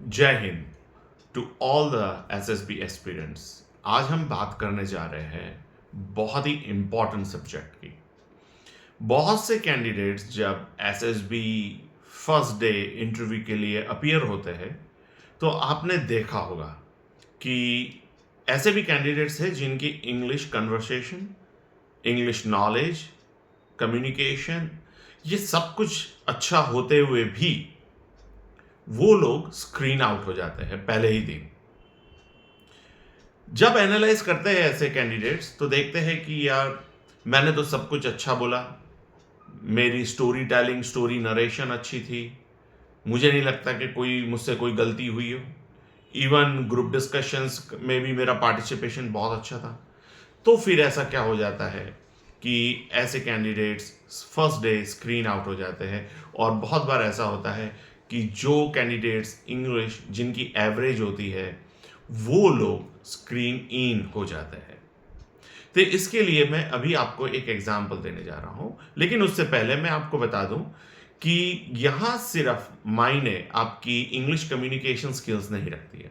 जय Hind to all the SSB aspirants. आज हम बात करने जा रहे हैं बहुत ही इम्पॉर्टेंट सब्जेक्ट की। बहुत से कैंडिडेट्स जब एसएसबी फर्स्ट डे इंटरव्यू के लिए अपीयर होते हैं तो आपने देखा होगा कि ऐसे भी कैंडिडेट्स हैं जिनकी English conversation, English knowledge, communication, ये सब कुछ अच्छा होते हुए भी वो लोग स्क्रीन आउट हो जाते हैं पहले ही दिन। जब एनालाइज करते हैं ऐसे कैंडिडेट्स तो देखते हैं कि यार मैंने तो सब कुछ अच्छा बोला, मेरी स्टोरी टेलिंग, स्टोरी नरेशन अच्छी थी, मुझे नहीं लगता कि मुझसे कोई गलती हुई हो। इवन ग्रुप डिस्कशंस में भी मेरा पार्टिसिपेशन बहुत अच्छा था। तो फिर ऐसा क्या हो जाता है कि ऐसे candidates first day screen out हो जाते हैं। और बहुत बार ऐसा होता है कि जो कैंडिडेट्स इंग्लिश जिनकी एवरेज होती है वो लोग स्क्रीन इन हो जाते हैं। तो इसके लिए मैं अभी आपको एक एग्जांपल देने जा रहा हूं, लेकिन उससे पहले मैं आपको बता दूं कि यहां सिर्फ मायने आपकी इंग्लिश कम्युनिकेशन स्किल्स नहीं रखती है।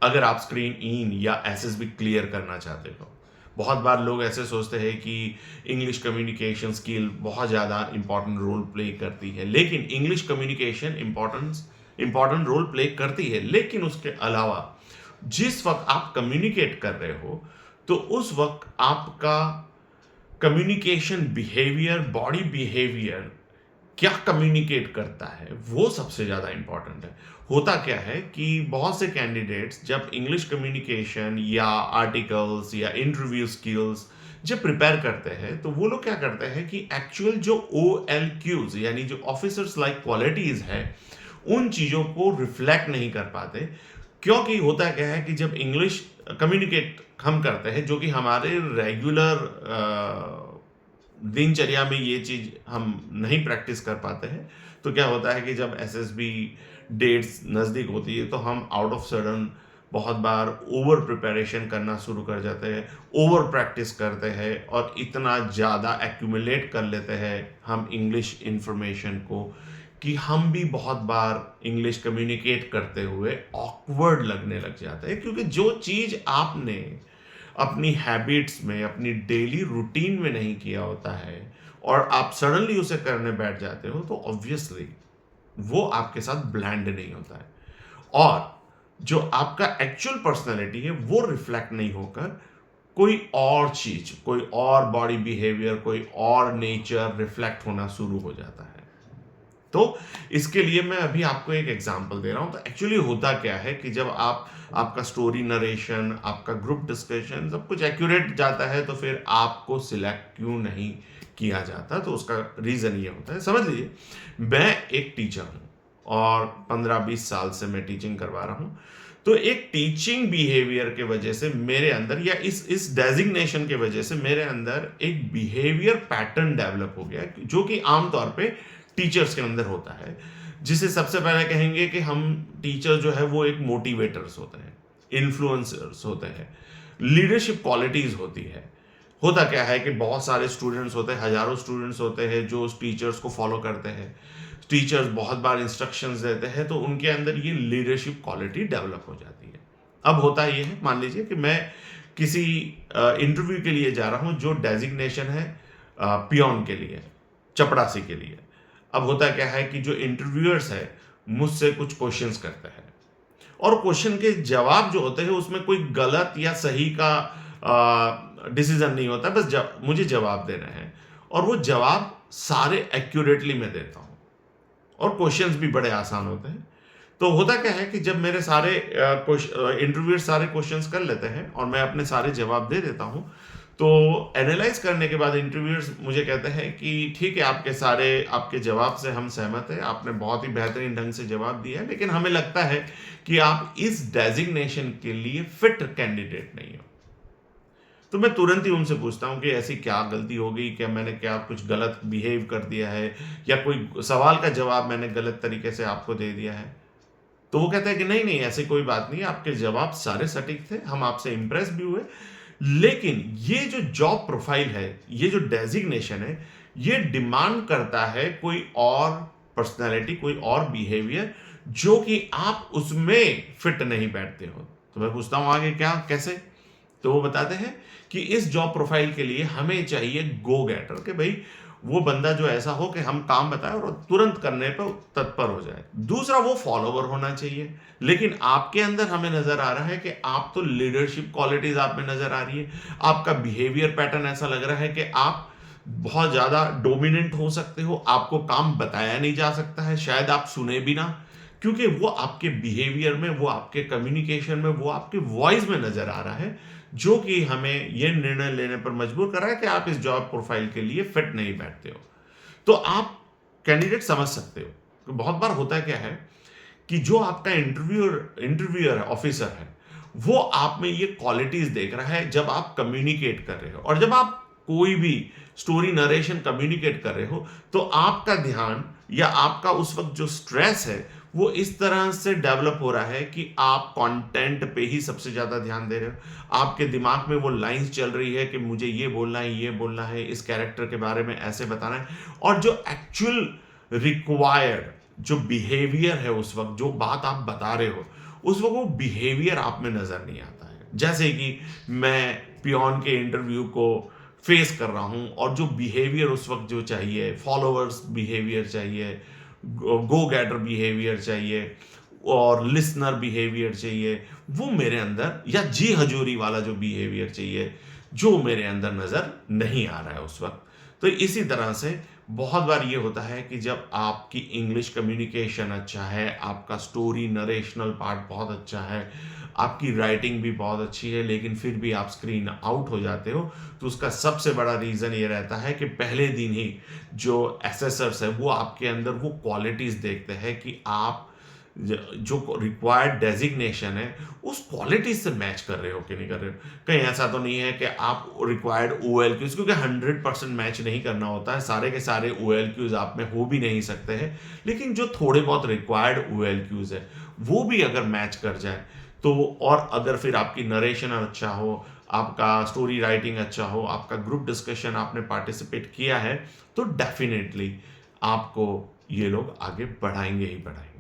अगर आप स्क्रीन इन या एसएसबी क्लियर करना चाहते हो, बहुत बार लोग ऐसे सोचते हैं कि इंग्लिश कम्युनिकेशन स्किल बहुत ज़्यादा इंपॉर्टेंट रोल प्ले करती है, लेकिन English communication important role play करती है, लेकिन उसके अलावा जिस वक्त आप कम्युनिकेट कर रहे हो तो उस वक्त आपका कम्युनिकेशन बिहेवियर, बॉडी बिहेवियर क्या कम्युनिकेट करता है वो सबसे ज़्यादा इंपॉर्टेंट है। होता क्या है कि बहुत से कैंडिडेट्स जब इंग्लिश कम्युनिकेशन या आर्टिकल्स या इंटरव्यू स्किल्स जब प्रिपेयर करते हैं तो वो लोग क्या करते हैं कि एक्चुअल जो OLQs यानी जो ऑफिसर्स लाइक क्वालिटीज़ है उन चीज़ों को रिफ्लेक्ट नहीं कर पाते। क्योंकि होता क्या है कि जब इंग्लिश कम्युनिकेट हम करते हैं, जो कि हमारे रेगुलर दिनचर्या में ये चीज़ हम नहीं प्रैक्टिस कर पाते हैं, तो क्या होता है कि जब एसएसबी डेट्स नज़दीक होती है तो हम आउट ऑफ सडन बहुत बार ओवर प्रिपरेशन करना शुरू कर जाते हैं, ओवर प्रैक्टिस करते हैं और इतना ज़्यादा एक्यूमुलेट कर लेते हैं हम इंग्लिश इंफॉर्मेशन को कि हम भी बहुत बार इंग्लिश कम्युनिकेट करते हुए ऑकवर्ड लगने लग जाते हैं। क्योंकि जो चीज़ आपने अपनी हैबिट्स में, अपनी डेली रूटीन में नहीं किया होता है और आप सडनली उसे करने बैठ जाते हो तो ऑब्वियसली वो आपके साथ ब्लेंड नहीं होता है और जो आपका एक्चुअल पर्सनैलिटी है वो रिफ्लेक्ट नहीं होकर कोई और चीज, कोई और बॉडी बिहेवियर, कोई और नेचर रिफ्लेक्ट होना शुरू हो जाता है। तो इसके लिए मैं अभी आपको एक एग्जांपल दे रहा हूं। तो एक्चुअली होता क्या है कि जब आपका स्टोरी नरेशन, आपका ग्रुप डिस्कशन सब कुछ एक्यूरेट जाता है तो फिर आपको सिलेक्ट क्यों नहीं किया जाता, तो उसका रीजन ये होता है। समझ लीजिए मैं एक टीचर हूं और 15-20 साल से मैं टीचिंग करवा रहा हूं। तो एक टीचिंग बिहेवियर के वजह से मेरे अंदर, या इस डेजिग्नेशन के वजह से मेरे अंदर एक बिहेवियर पैटर्न डेवलप हो गया जो कि आमतौर पे टीचर्स के अंदर होता है, जिसे सबसे पहले कहेंगे कि हम टीचर जो है वो एक मोटिवेटर्स होते हैं, इन्फ्लुएंसर्स होते हैं, लीडरशिप क्वालिटीज होती है। होता क्या है कि बहुत सारे स्टूडेंट्स होते हैं, हजारों स्टूडेंट्स होते हैं जो उस टीचर्स को फॉलो करते हैं। टीचर्स बहुत बार इंस्ट्रक्शंस देते हैं तो उनके अंदर ये लीडरशिप क्वालिटी डेवलप हो जाती है। अब होता ये है, मान लीजिए कि मैं किसी इंटरव्यू के लिए जा रहा हूं जो डेजिग्नेशन है पियोन के लिए, चपड़ासी के लिए। अब होता क्या है कि जो इंटरव्यूअर्स है मुझसे कुछ क्वेश्चंस करते हैं और क्वेश्चन के जवाब जो होते हैं उसमें कोई गलत या सही का डिसीजन नहीं होता, बस मुझे जवाब देना है और वो जवाब सारे एक्यूरेटली मैं देता हूं और क्वेश्चंस भी बड़े आसान होते हैं। तो होता क्या है कि जब मेरे सारे इंटरव्यूअर सारे क्वेश्चंस कर लेते हैं और मैं अपने सारे जवाब दे देता हूं, तो एनालाइज करने के बाद इंटरव्यूअर्स मुझे कहते हैं कि ठीक है, आपके जवाब से हम सहमत हैं, आपने बहुत ही बेहतरीन ढंग से जवाब दिया है, लेकिन हमें लगता है कि आप इस डेजिग्नेशन के लिए फिट कैंडिडेट नहीं हो। तो मैं तुरंत ही उनसे पूछता हूं कि ऐसी क्या गलती हो गई, क्या कुछ गलत बिहेव कर दिया है या कोई सवाल का जवाब मैंने गलत तरीके से आपको दे दिया है। तो वो कहता है कि नहीं नहीं, ऐसी कोई बात नहीं, आपके जवाब सारे सटीक थे, हम आपसे इंप्रेस भी हुए, लेकिन ये जो जॉब प्रोफाइल है, ये जो डेजिग्नेशन है, ये डिमांड करता है कोई और पर्सनैलिटी, कोई और बिहेवियर जो कि आप उसमें फिट नहीं बैठते हो। तो मैं पूछता हूँ आगे क्या कैसे? तो वो बताते हैं कि इस जॉब प्रोफाइल के लिए हमें चाहिए गो गेटर, कि भाई वो बंदा जो ऐसा हो कि हम काम बताएं और तुरंत करने पर तत्पर हो जाए। दूसरा, वो फॉलोवर होना चाहिए, लेकिन आपके अंदर हमें नजर आ रहा है कि आप तो लीडरशिप क्वालिटीज आप में नजर आ रही है, आपका बिहेवियर पैटर्न ऐसा लग रहा है कि आप बहुत ज्यादा डोमिनेंट हो सकते हो, आपको काम बताया नहीं जा सकता है, शायद आप सुने भी ना, क्योंकि वो आपके बिहेवियर में, वो आपके कम्युनिकेशन में, वो आपके वॉइस में नजर आ रहा है, जो कि हमें यह निर्णय लेने पर मजबूर कर रहा है कि आप इस जॉब प्रोफाइल के लिए फिट नहीं बैठते हो। तो आप कैंडिडेट समझ सकते हो कि बहुत बार होता है क्या है कि जो आपका इंटरव्यूअर है, ऑफिसर है, वो आप में ये क्वालिटीज देख रहा है जब आप कम्युनिकेट कर रहे हो, और जब आप कोई भी स्टोरी नरेशन कम्युनिकेट कर रहे हो, तो आपका ध्यान या आपका उस वक्त जो स्ट्रेस है वो इस तरह से डेवलप हो रहा है कि आप कंटेंट पे ही सबसे ज्यादा ध्यान दे रहे हो। आपके दिमाग में वो लाइंस चल रही है कि मुझे ये बोलना है, ये बोलना है, इस कैरेक्टर के बारे में ऐसे बताना है, और जो एक्चुअल रिक्वायर्ड जो बिहेवियर है उस वक्त, जो बात आप बता रहे हो उस वक्त, वो बिहेवियर आप में नजर नहीं आता है। जैसे कि मैं पियोन के इंटरव्यू को फेस कर रहा हूं, और जो बिहेवियर उस वक्त जो चाहिए, फॉलोअर्स बिहेवियर चाहिए, गो गेटर बिहेवियर चाहिए, और लिसनर बिहेवियर चाहिए, वो मेरे अंदर, या जी हजूरी वाला जो बिहेवियर चाहिए, जो मेरे अंदर नजर नहीं आ रहा है उस वक्त। तो इसी तरह से बहुत बार ये होता है कि जब आपकी इंग्लिश कम्युनिकेशन अच्छा है, आपका स्टोरी नरेशनल पार्ट बहुत अच्छा है, आपकी राइटिंग भी बहुत अच्छी है, लेकिन फिर भी आप स्क्रीन आउट हो जाते हो, तो उसका सबसे बड़ा रीज़न ये रहता है कि पहले दिन ही जो एसेसर्स है वो आपके अंदर वो क्वालिटीज़ देखते हैं कि आप जो रिक्वायर्ड डेजिग्नेशन है उस क्वालिटीज से मैच कर रहे हो कि नहीं कर रहे हो। कहीं ऐसा तो नहीं है कि आप रिक्वायर्ड OLQs, क्योंकि 100% मैच नहीं करना होता है, सारे के सारे OLQs आप में हो भी नहीं सकते हैं, लेकिन जो थोड़े बहुत रिक्वायर्ड OLQs है वो भी अगर मैच कर जाए तो, और अगर फिर आपकी नरेशन अच्छा हो, आपका स्टोरी राइटिंग अच्छा हो, आपका ग्रुप डिस्कशन आपने पार्टिसिपेट किया है, तो डेफिनेटली आपको ये लोग आगे बढ़ाएंगे ही बढ़ाएंगे।